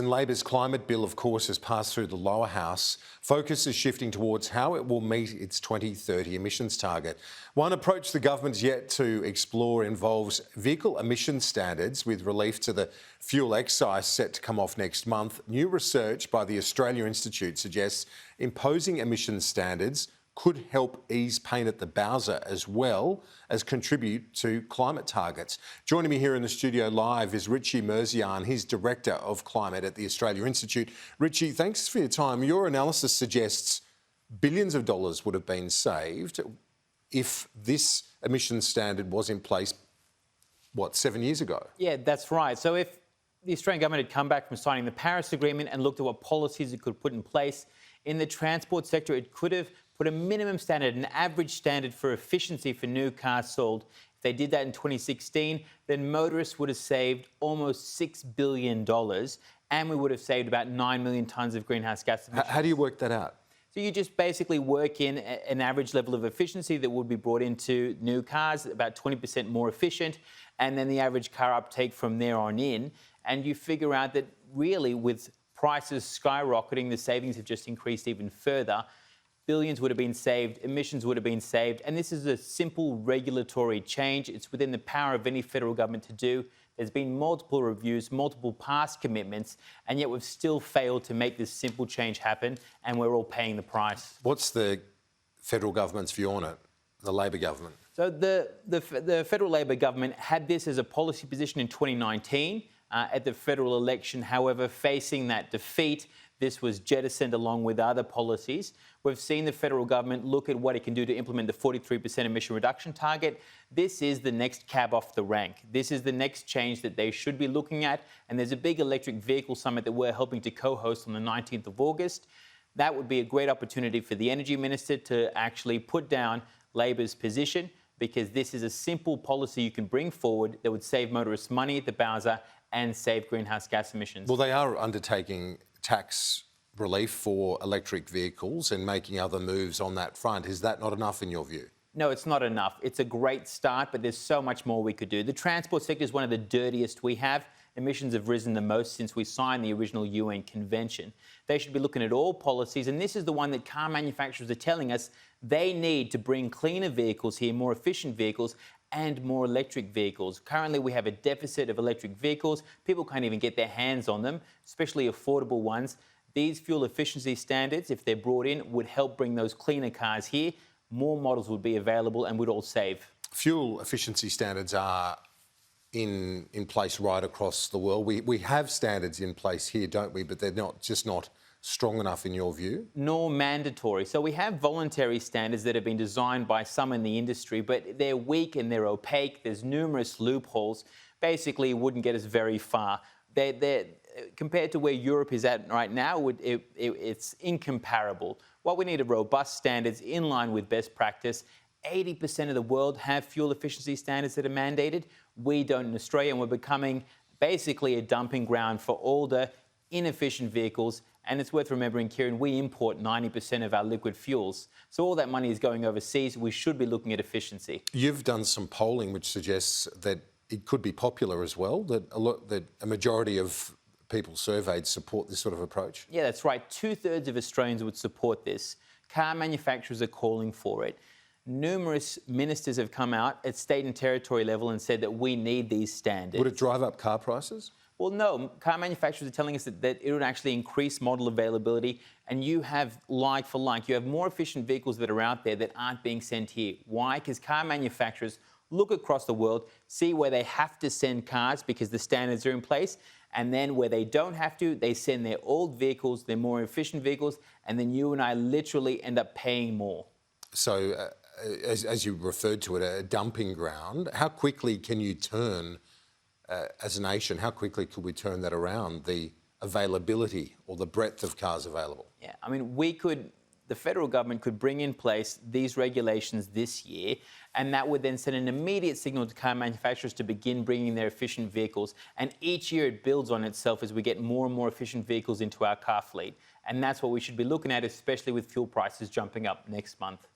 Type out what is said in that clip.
And Labor's climate bill, of course, has passed through the lower house. Focus is shifting towards how it will meet its 2030 emissions target. One approach the government's yet to explore involves vehicle emission standards, with relief to the fuel excise set to come off next month. New research by the Australia Institute suggests imposing emission standards could help ease pain at the bowser as well as contribute to climate targets. Joining me here in the studio live is Richie Merzian. He's Director of Climate at the Australia Institute. Richie, thanks for your time. Your analysis suggests billions of dollars would have been saved if this emissions standard was in place, 7 years ago? Yeah, that's right. So if the Australian government had come back from signing the Paris Agreement and looked at what policies it could put in place, in the transport sector, it could have put a minimum standard, an average standard for efficiency for new cars sold. If they did that in 2016, then motorists would have saved almost $6 billion and we would have saved about 9 million tonnes of greenhouse gas emissions. How do you work that out? So you just basically work in an average level of efficiency that would be brought into new cars, about 20% more efficient, and then the average car uptake from there on in. And you figure out that really with prices skyrocketing, the savings have just increased even further. Billions would have been saved, emissions would have been saved, and this is a simple regulatory change. It's within the power of any federal government to do. There's been multiple reviews, multiple past commitments, and yet we've still failed to make this simple change happen, and we're all paying the price. What's the federal government's view on it, the Labor government? So the federal Labor government had this as a policy position in 2019 at the federal election. However, facing that defeat, this was jettisoned along with other policies. We've seen the federal government look at what it can do to implement the 43% emission reduction target. This is the next cab off the rank. This is the next change that they should be looking at. And there's a big electric vehicle summit that we're helping to co-host on the 19th of August. That would be a great opportunity for the Energy Minister to actually put down Labor's position, because this is a simple policy you can bring forward that would save motorists money at the bowser and save greenhouse gas emissions. Well, they are undertaking tax relief for electric vehicles and making other moves on that front. Is that not enough in your view? No, it's not enough. It's a great start, but there's so much more we could do. The transport sector is one of the dirtiest we have. Emissions have risen the most since we signed the original UN convention. They should be looking at all policies, and this is the one that car manufacturers are telling us they need to bring cleaner vehicles here, more efficient vehicles, and more electric vehicles. Currently, we have a deficit of electric vehicles. People can't even get their hands on them, especially affordable ones. These fuel efficiency standards, if they're brought in, would help bring those cleaner cars here. More models would be available and we'd all save. Fuel efficiency standards are in place right across the world. We have standards in place here, don't we? But they're not strong enough in your view? Nor mandatory. So we have voluntary standards that have been designed by some in the industry, but they're weak and they're opaque. There's numerous loopholes. Basically, it wouldn't get us very far. They're compared to where Europe is at right now, it's incomparable. What we need are robust standards in line with best practice. 80% of the world have fuel efficiency standards that are mandated. We don't in Australia, and we're becoming basically a dumping ground for older, inefficient vehicles. And it's worth remembering, Kieran, we import 90% of our liquid fuels. So all that money is going overseas. We should be looking at efficiency. You've done some polling which suggests that it could be popular as well, that a majority of people surveyed support this sort of approach? Yeah, that's right. 2/3 of Australians would support this. Car manufacturers are calling for it. Numerous ministers have come out at state and territory level and said that we need these standards. Would it drive up car prices? Well, no. Car manufacturers are telling us that it would actually increase model availability, and you have like for like. You have more efficient vehicles that are out there that aren't being sent here. Why? Because car manufacturers look across the world, see where they have to send cars because the standards are in place, and then where they don't have to, they send their old vehicles, their more efficient vehicles, and then you and I literally end up paying more. So, as you referred to it, a dumping ground, how quickly can you turn, as a nation, how quickly could we turn that around, the availability or the breadth of cars available? Yeah, I mean, the federal government could bring in place these regulations this year, and that would then send an immediate signal to car manufacturers to begin bringing their efficient vehicles. And each year it builds on itself as we get more and more efficient vehicles into our car fleet. And that's what we should be looking at, especially with fuel prices jumping up next month.